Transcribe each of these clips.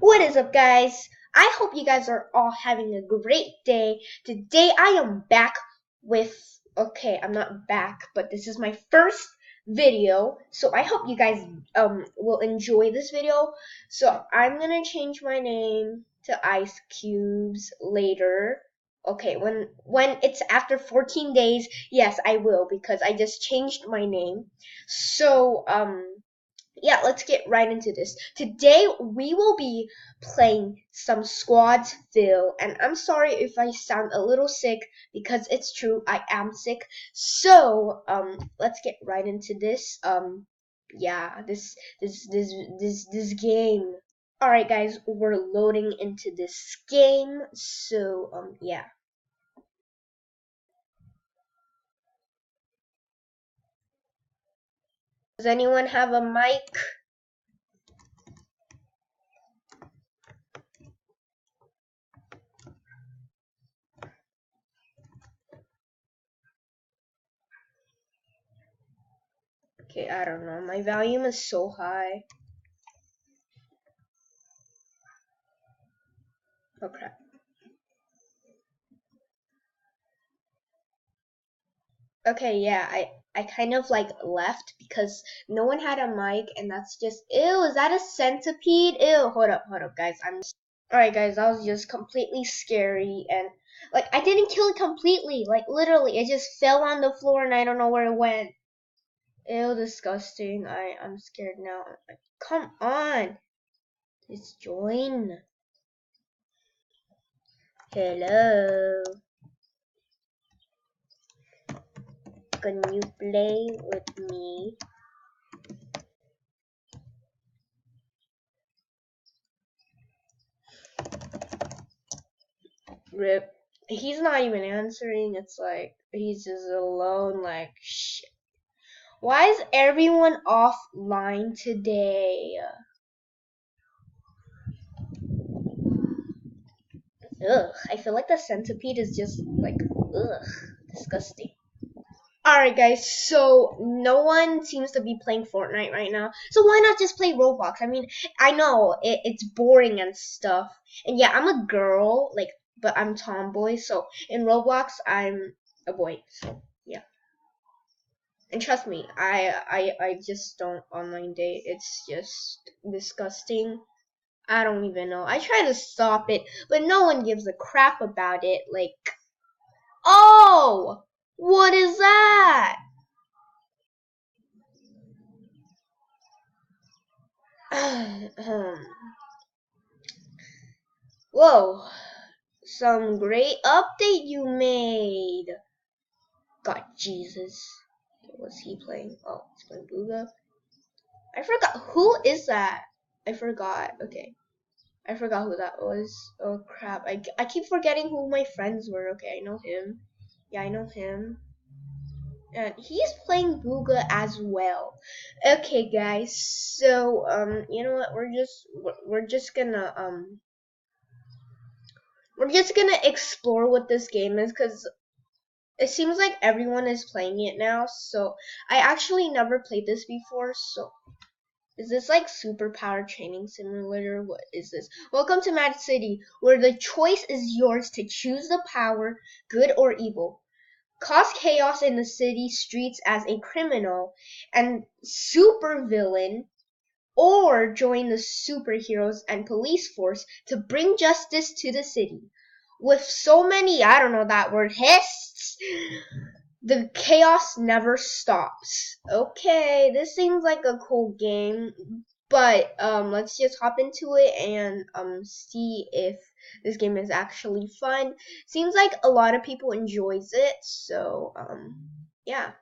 What is up, guys? I hope you guys are all having a great day. Today I am back with, okay, I'm not back, but this is my first video. So I hope you guys will enjoy this video. So I'm gonna change my name to Ice Cubes later. Okay, when it's after 14 days, yes, I will because I just changed my name. So yeah, let's get right into this. Today we will be playing some Squadsville, and I'm sorry if I sound a little sick because it's true, I am sick. So, let's get right into this. Yeah, this game. All right, guys, we're loading into this game. So, yeah. Does anyone have a mic? Okay, I don't know. My volume is so high. Oh crap. Okay, yeah, I kind of like left because no one had a mic, and that's just ew. Is that a centipede? Ew. Hold up, guys. All right, guys. That was just completely scary, and like I didn't kill it completely. Like literally, it just fell on the floor, and I don't know where it went. Ew, disgusting. I'm scared now. Like, come on, just join. Hello. Can you play with me? Rip. He's not even answering. It's like he's just alone. Like shit. Why is everyone offline today? Ugh. I feel like the centipede is just like ugh, disgusting. Alright, guys, so no one seems to be playing Fortnite right now. So why not just play Roblox? I mean, I know it's boring and stuff. And yeah, I'm a girl, like, but I'm tomboy. So in Roblox, I'm a boy. So yeah. And trust me, I just don't online date. It's just disgusting. I don't even know. I try to stop it, but no one gives a crap about it. Like, oh, what is that? Whoa, some great update you made. God, Jesus. What was he playing? Oh, he's playing Booga. I forgot. Who is that? I forgot. Okay. I forgot who that was. Oh crap. I keep forgetting who my friends were. Okay, I know him. Yeah, I know him. And he's playing Booga as well. Okay, guys. So, you know what? We're just gonna explore what this game is because it seems like everyone is playing it now. So, I actually never played this before. So, is this like superpower training simulator? What is this? Welcome to Mad City, where the choice is yours to choose the power, good or evil. Cause chaos in the city streets as a criminal and supervillain, or join the superheroes and police force to bring justice to the city. With so many, I don't know that word, hists, the chaos never stops. Okay, this seems like a cool game, but let's just hop into it and see if this game is actually fun. Seems like a lot of people enjoys it, so yeah.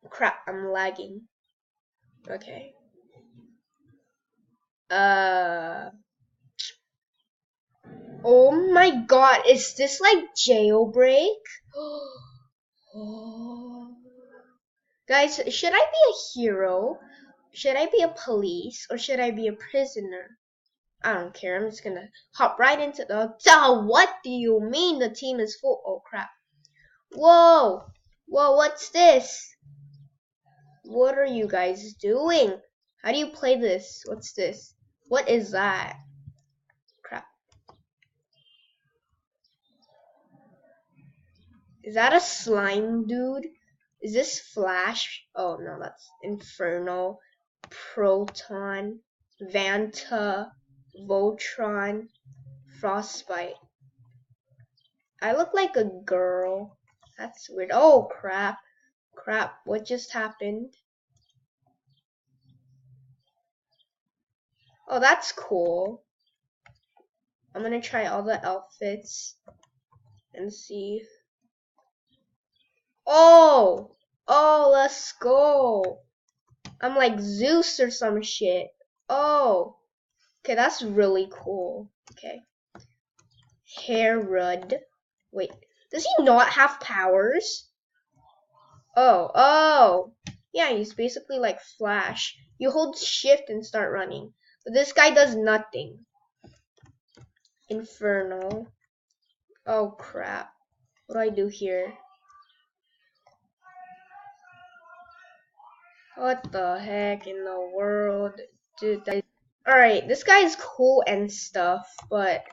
Crap, I'm lagging. Okay. Uh oh my god, is this like jailbreak? Oh. Guys, should I be a hero? Should I be a police or should I be a prisoner? I don't care. I'm just gonna hop right into the. So what do you mean the team is full? Oh crap! Whoa! Whoa! What's this? What are you guys doing? How do you play this? What's this? What is that? Crap. Is that a slime dude? Is this Flash? Oh no, that's Inferno, Proton, Vanta, Voltron, Frostbite. I look like a girl. That's weird. Oh crap. Crap, what just happened? Oh, that's cool. I'm gonna try all the outfits and see. Oh! Oh, let's go. I'm like Zeus or some shit. Oh. Okay, that's really cool. Okay. Herod. Wait, does he not have powers? Oh. Yeah, he's basically like Flash. You hold shift and start running. But this guy does nothing. Inferno. Oh crap. What do I do here? What the heck in the world? Dude, alright, this guy is cool and stuff, but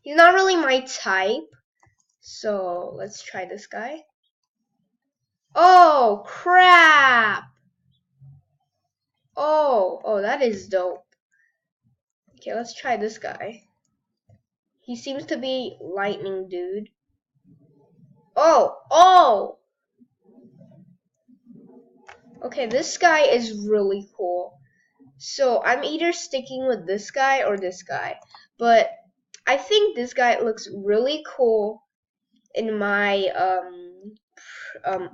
he's not really my type. So let's try this guy. Oh crap! Oh, that is dope. Okay, let's try this guy. He seems to be lightning dude. Oh! Okay, this guy is really cool. So I'm either sticking with this guy or this guy. But I think this guy looks really cool in my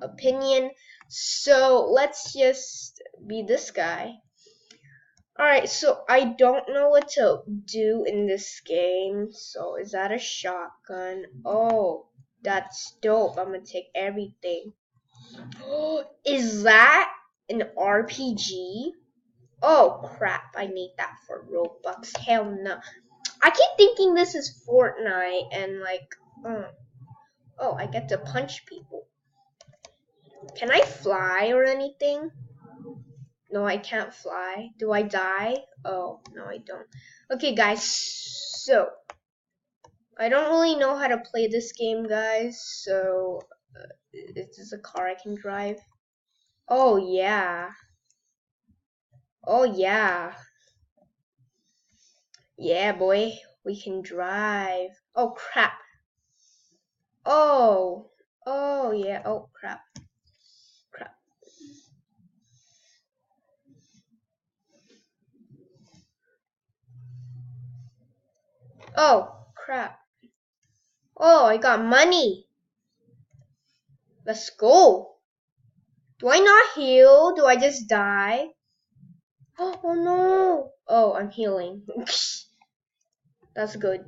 opinion. So let's just be this guy. Alright, so I don't know what to do in this game. So is that a shotgun? Oh, that's dope. I'm gonna take everything. Is that an RPG? Oh crap, I need that for Robux. Hell no. I keep thinking this is Fortnite and like, oh, I get to punch people. Can I fly or anything? No, I can't fly. Do I die? Oh, no, I don't. Okay, guys, so I don't really know how to play this game, guys, so is this a car I can drive? Oh, yeah. Oh, yeah. Yeah, boy, we can drive. Oh, crap. Oh, yeah. Oh, crap. Oh, crap. Oh, I got money. Let's go. Do I not heal? Do I just die? Oh no. Oh, I'm healing. That's good.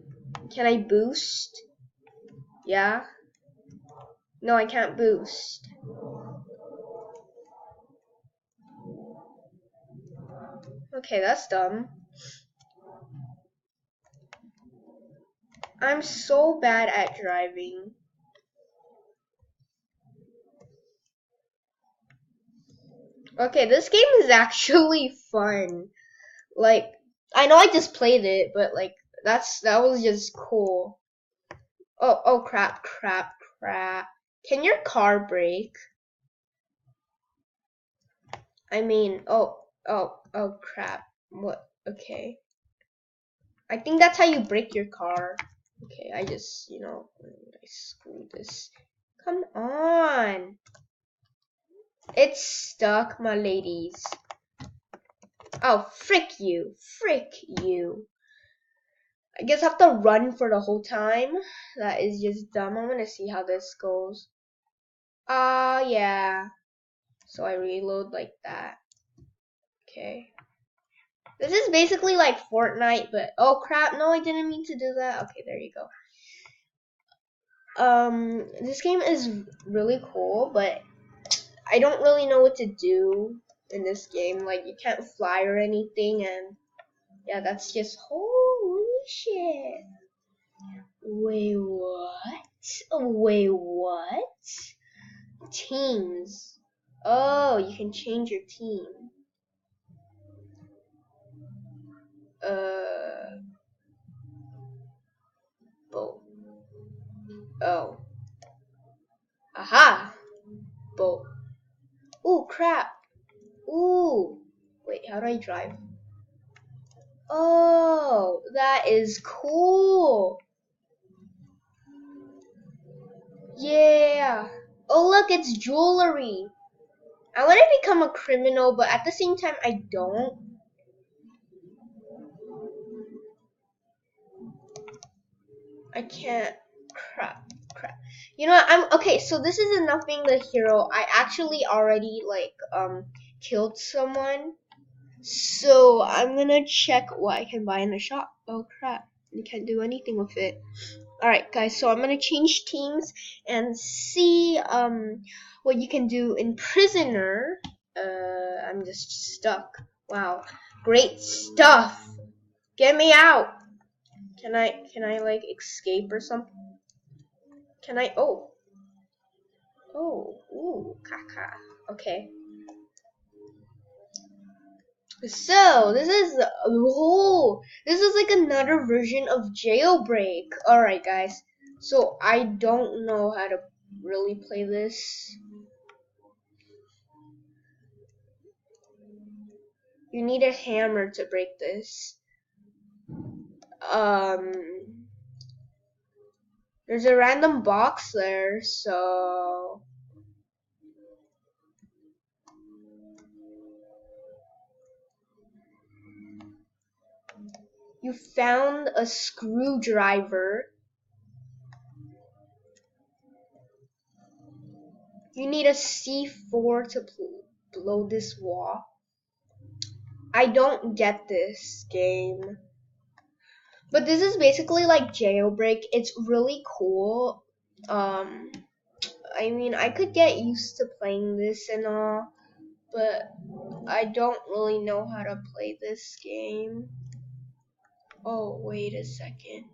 Can I boost? Yeah. No, I can't boost. Okay, that's dumb. I'm so bad at driving. Okay, this game is actually fun. Like, I know I just played it, but like, that was just cool. Oh, crap. Can your car brake? I mean, oh, crap. What? Okay. I think that's how you break your car. Okay, I just, I screwed this. Come on. It's stuck, my ladies. Oh, frick you. Frick you. I guess I have to run for the whole time. That is just dumb. I'm gonna see how this goes. Yeah. So I reload like that. Okay. This is basically like Fortnite, but oh crap, no, I didn't mean to do that. Okay, there you go. This game is really cool, but I don't really know what to do in this game. Like, you can't fly or anything, and yeah, that's just holy shit. Wait, what? Teams. Oh, you can change your team. Oh. Aha! Boat. Ooh, crap. Ooh. Wait, how do I drive? Oh, that is cool. Yeah. Oh, look, it's jewelry. I want to become a criminal, but at the same time, I don't. I can't. Crap. You know what? I'm okay. So this is enough being the hero. I actually already killed someone. So I'm gonna check what I can buy in the shop. Oh crap! You can't do anything with it. Alright guys, so I'm gonna change teams and see what you can do in prisoner. I'm just stuck. Wow. Great stuff. Get me out. Can I like escape or something? Can I ooh, caca. Okay. So this is like another version of Jailbreak. Alright guys. So I don't know how to really play this. You need a hammer to break this. There's a random box there, so you found a screwdriver. You need a C4 to blow this wall. I don't get this game. But this is basically like Jailbreak. It's really cool. I mean, I could get used to playing this and all, but I don't really know how to play this game. Oh, wait a second.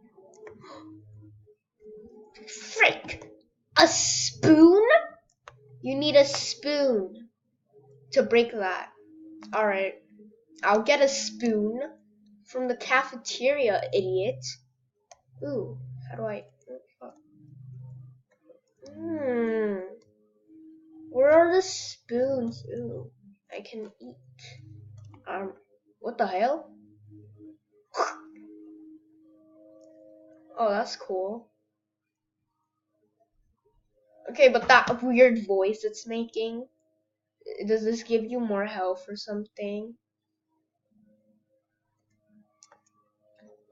Frick! A spoon? You need a spoon to break that. Alright. I'll get a spoon from the cafeteria, idiot. Ooh, how do I... Where are the spoons? Ooh, I can eat. What the hell? Oh, that's cool. Okay, but that weird voice it's making, does this give you more health or something?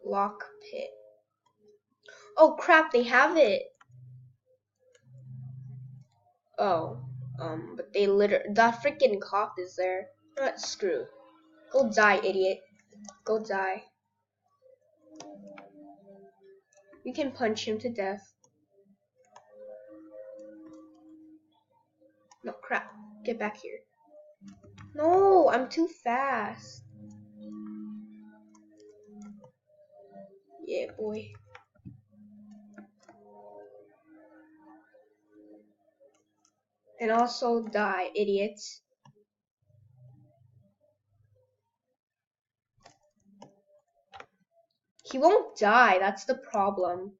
Lock pit. Oh crap, they have it. Oh, but that freaking cop is there. Not screw. Go die, idiot. Go die. We can punch him to death. No, crap. Get back here. No, I'm too fast. Yeah, boy. And also die, idiots. He won't die, that's the problem.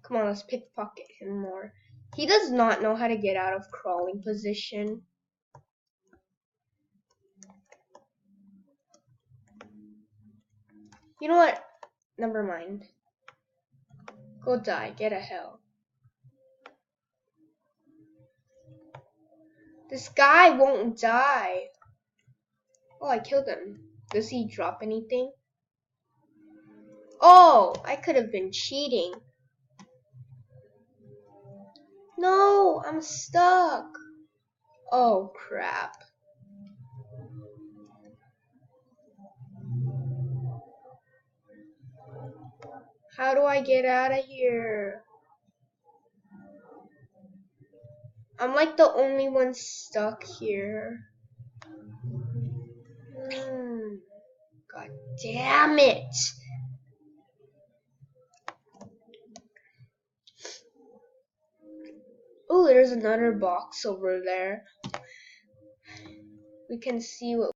Come on, let's pickpocket him more. He does not know how to get out of crawling position. You know what? Never mind. Go die, get a hell. This guy won't die. Oh, I killed him. Does he drop anything? Oh, I could have been cheating. No, I'm stuck. Oh, crap. How do I get out of here? I'm like the only one stuck here. God damn it. Oh, there's another box over there. We can see what